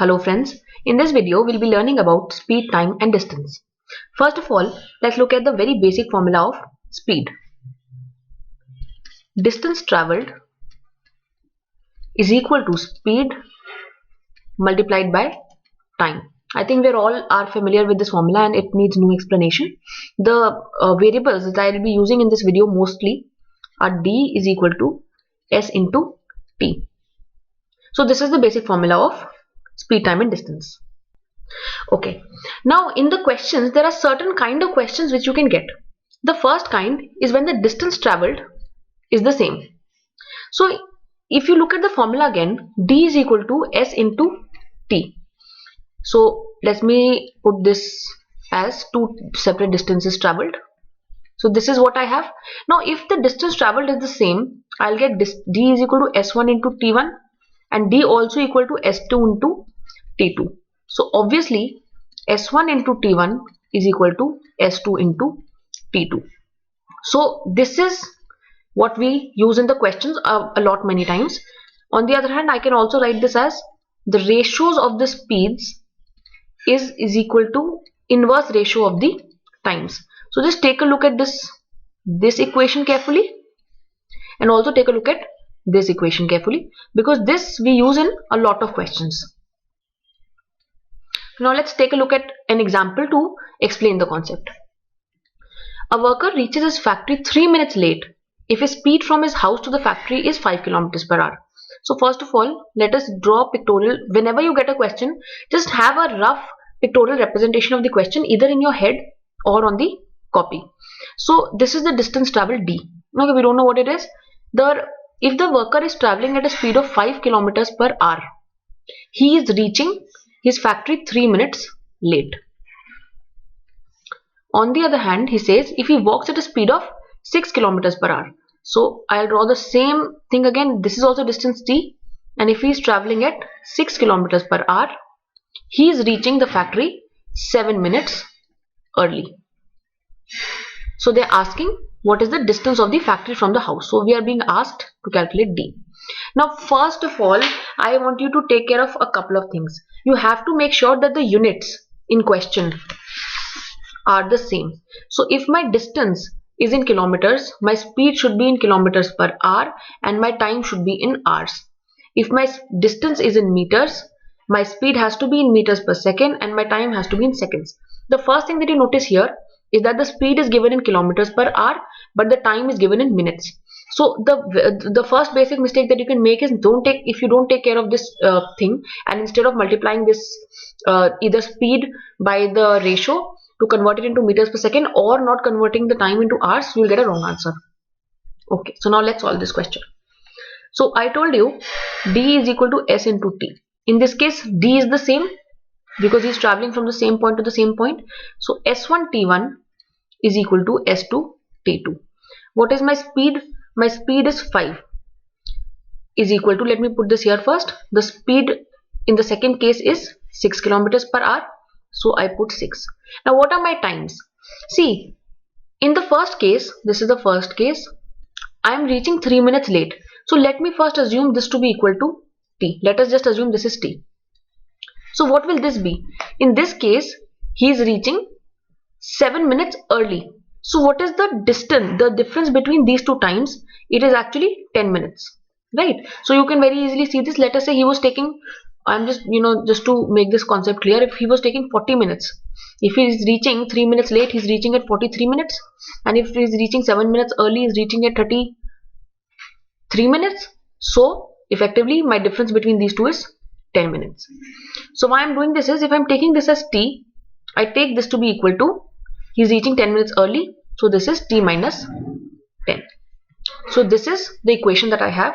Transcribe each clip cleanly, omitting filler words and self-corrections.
Hello friends, in this video we'll be learning about speed, time and distance. First of all, let's look at the very basic formula of speed. Distance traveled is equal to speed multiplied by time. I think we all are familiar with this formula and it needs no explanation. The variables that I will be using in this video mostly are d is equal to s into t. So this is the basic formula of speed, time and distance. Okay, now in the questions there are certain kind of questions which you can get. The first kind is when the distance traveled is the same. So if you look at the formula again, d is equal to s into t. So let me put this as two separate distances traveled. So this is what I have. Now if the distance traveled is the same, I'll get this d is equal to s1 into t1 and d also equal to s2 into t2. So obviously s1 into t1 is equal to s2 into t2. So this is what we use in the questions a lot many times. On the other hand, I can also write this as the ratios of the speeds is equal to inverse ratio of the times. So just take a look at this equation carefully and also take a look at this equation carefully because this we use in a lot of questions. Now let's take a look at an example to explain the concept. A worker reaches his factory 3 minutes late if his speed from his house to the factory is 5 kilometers per hour. So first of all, let us draw a pictorial. Whenever you get a question, just have a rough pictorial representation of the question either in your head or on the copy. So this is the distance traveled d. Okay, we don't know what it is. If the worker is traveling at a speed of 5 kilometers per hour, he is reaching his factory 3 minutes late. On the other hand, he says if he walks at a speed of 6 kilometers per hour. So I'll draw the same thing again. This is also distance d, and if he is traveling at 6 kilometers per hour, he is reaching the factory 7 minutes early. So they're asking what is the distance of the factory from the house. So we are being asked to calculate d. Now first of all, I want you to take care of a couple of things. You have to make sure that the units in question are the same. So if my distance is in kilometers, my speed should be in kilometers per hour and my time should be in hours. If my distance is in meters, my speed has to be in meters per second and my time has to be in seconds. The first thing that you notice here is that the speed is given in kilometers per hour but the time is given in minutes. So the first basic mistake that you can make is if you don't take care of this thing and instead of multiplying this either speed by the ratio to convert it into meters per second or not converting the time into hours, you will get a wrong answer. Okay, so now let's solve this question. So I told you d is equal to s into t. In this case, d is the same because he is traveling from the same point to the same point. So s1 t1 is equal to s2 t2. What is my speed? My speed is 5 is equal to, let me put this here first. The speed in the second case is 6 kilometers per hour. So I put 6. Now what are my times? See, in the first case, this is the first case, I am reaching 3 minutes late. So let me first assume this to be equal to t. Let us just assume this is t. So what will this be? In this case, he is reaching 7 minutes early. So what is the distance, the difference between these two times? It is actually 10 minutes, right? So you can very easily see this. Let us say he was taking, I'm just, just to make this concept clear, if he was taking 40 minutes, if he is reaching 3 minutes late, he's reaching at 43 minutes. And if he is reaching 7 minutes early, he's reaching at 33 minutes. So effectively, my difference between these two is 10 minutes. So why I'm doing this is, if I'm taking this as t, I take this to be equal to, he's reaching 10 minutes early. So this is t minus 10. So this is the equation that I have.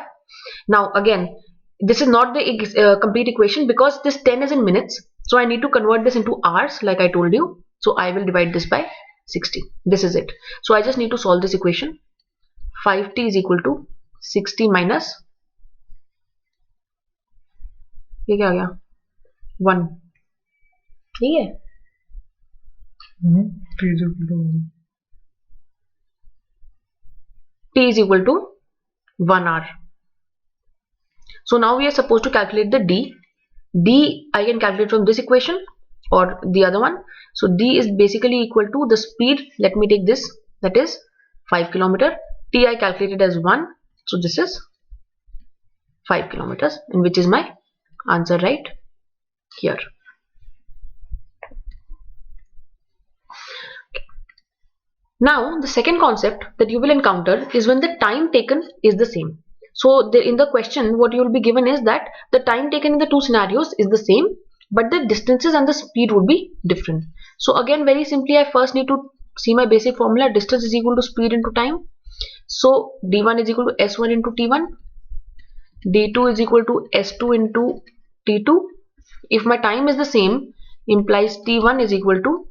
Now again, this is not the complete equation because this 10 is in minutes. So I need to convert this into hours like I told you. So I will divide this by 60. This is it. So I just need to solve this equation. 5t is equal to 60 minus, ये क्या आ गया 1, ठीक है t is equal to 1 hour. So now we are supposed to calculate the d. D I can calculate from this equation or the other one. So D is basically equal to the speed. Let me take this, that is 5 kilometer. T I calculated as 1. So this is 5 kilometers, and which is my answer right here. Now the second concept that you will encounter is when the time taken is the same. So in the question what you will be given is that the time taken in the two scenarios is the same, but the distances and the speed would be different. So again, very simply, I first need to see my basic formula. Distance is equal to speed into time. So d1 is equal to s1 into t1, d2 is equal to s2 into t2. If my time is the same, implies t1 is equal to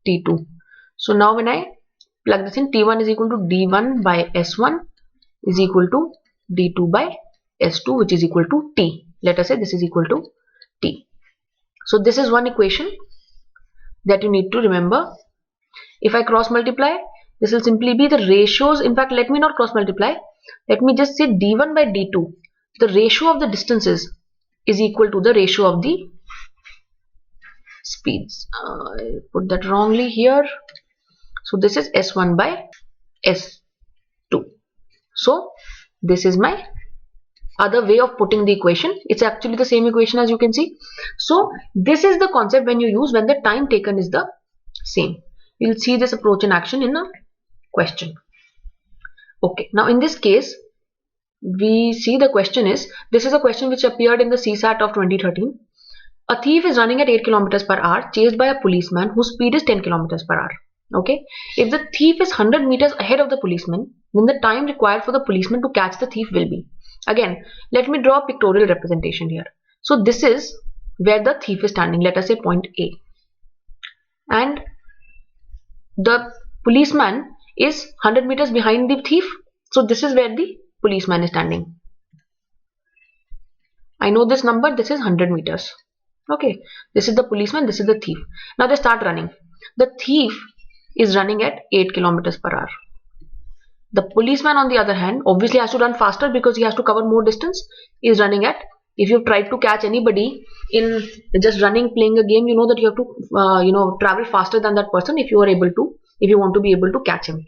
t2. So now when I plug this in, t1 is equal to d1 by s1 is equal to d2 by s2, which is equal to t. Let us say this is equal to t. So this is one equation that you need to remember. If I cross multiply, this will simply be the ratios. In fact, let me not cross multiply. Let me just say d1 by d2. The ratio of the distances is equal to the ratio of the speeds. I put that wrongly here. So this is s1 by s2. So this is my other way of putting the equation. It's actually the same equation, as you can see. So this is the concept when you use when the time taken is the same. You'll see this approach in action in a question. Okay, now in this case, we see the question is, this is a question which appeared in the CSAT of 2013. A thief is running at 8 kilometers per hour chased by a policeman whose speed is 10 kilometers per hour. Okay, if the thief is 100 meters ahead of the policeman, then the time required for the policeman to catch the thief will be. Again, let me draw a pictorial representation here. So this is where the thief is standing, let us say point A, and the policeman is 100 meters behind the thief. So this is where the policeman is standing. I know this number, this is 100 meters. Okay, this is the policeman, this is the thief. Now they start running. The thief is running at 8 kilometers per hour. The policeman, on the other hand, obviously has to run faster because he has to cover more distance. He is running at, if you've tried to catch anybody in just running, playing a game, you know that you have to, travel faster than that person if you are able to, if you want to be able to catch him.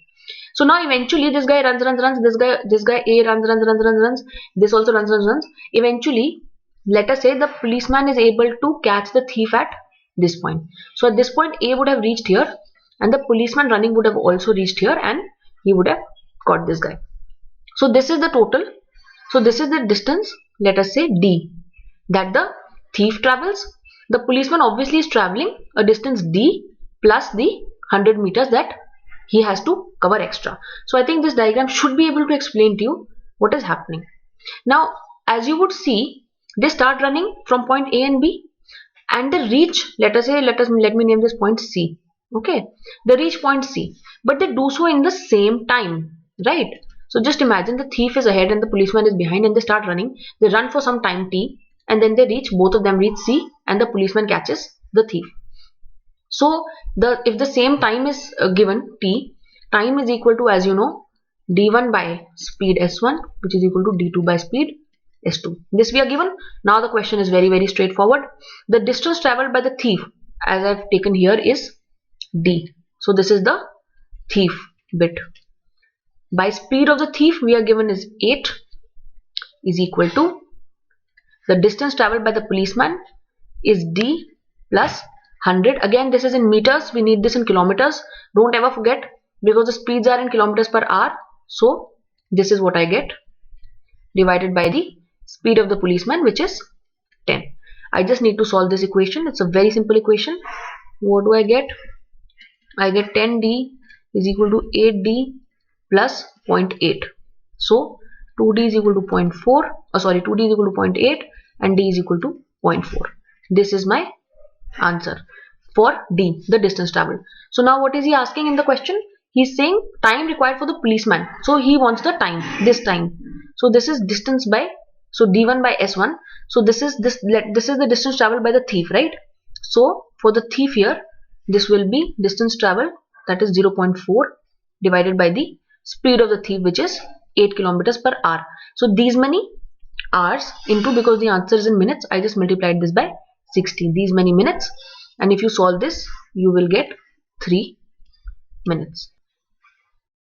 So now eventually this guy runs, this guy A runs, this also runs. Eventually, let us say the policeman is able to catch the thief at this point. So at this point, A would have reached here, and the policeman running would have also reached here, and he would have got this guy. So this is the total. So this is the distance, let us say D, that the thief travels. The policeman obviously is traveling a distance D plus the 100 meters that he has to cover extra. So I think this diagram should be able to explain to you what is happening. Now, as you would see, they start running from point A and B, and they reach, let me name this point C. Okay, they reach point C, but they do so in the same time, right? So just imagine the thief is ahead and the policeman is behind, and they start running. They run for some time t, and then they reach, both of them reach C, and the policeman catches the thief. So if the same time is given t, time is equal to, as you know, d1 by speed s1, which is equal to d2 by speed s2. This we are given. Now the question is very, very straightforward. The distance traveled by the thief, as I've taken here, is d. So this is the thief bit. By speed of the thief, we are given is 8 is equal to the distance traveled by the policeman is d plus 100. Again, this is in meters. We need this in kilometers. Don't ever forget, because the speeds are in kilometers per hour. So this is what I get, divided by the speed of the policeman, which is 10. I just need to solve this equation. It's a very simple equation. What do I get? I get 10d is equal to 8d plus 0.8. So 2d is equal to 0.4. 2d is equal to 0.8 and d is equal to 0.4. This is my answer for D, the distance traveled. So now what is he asking in the question? He's saying time required for the policeman. So he wants the time, this time. So this is distance by, so d1 by s1. So this is the distance traveled by the thief, right? So for the thief here, this will be distance traveled, that is 0.4 divided by the speed of the thief, which is 8 kilometers per hour. So these many hours into, because the answer is in minutes, I just multiplied this by 60, these many minutes, and if you solve this you will get 3 minutes.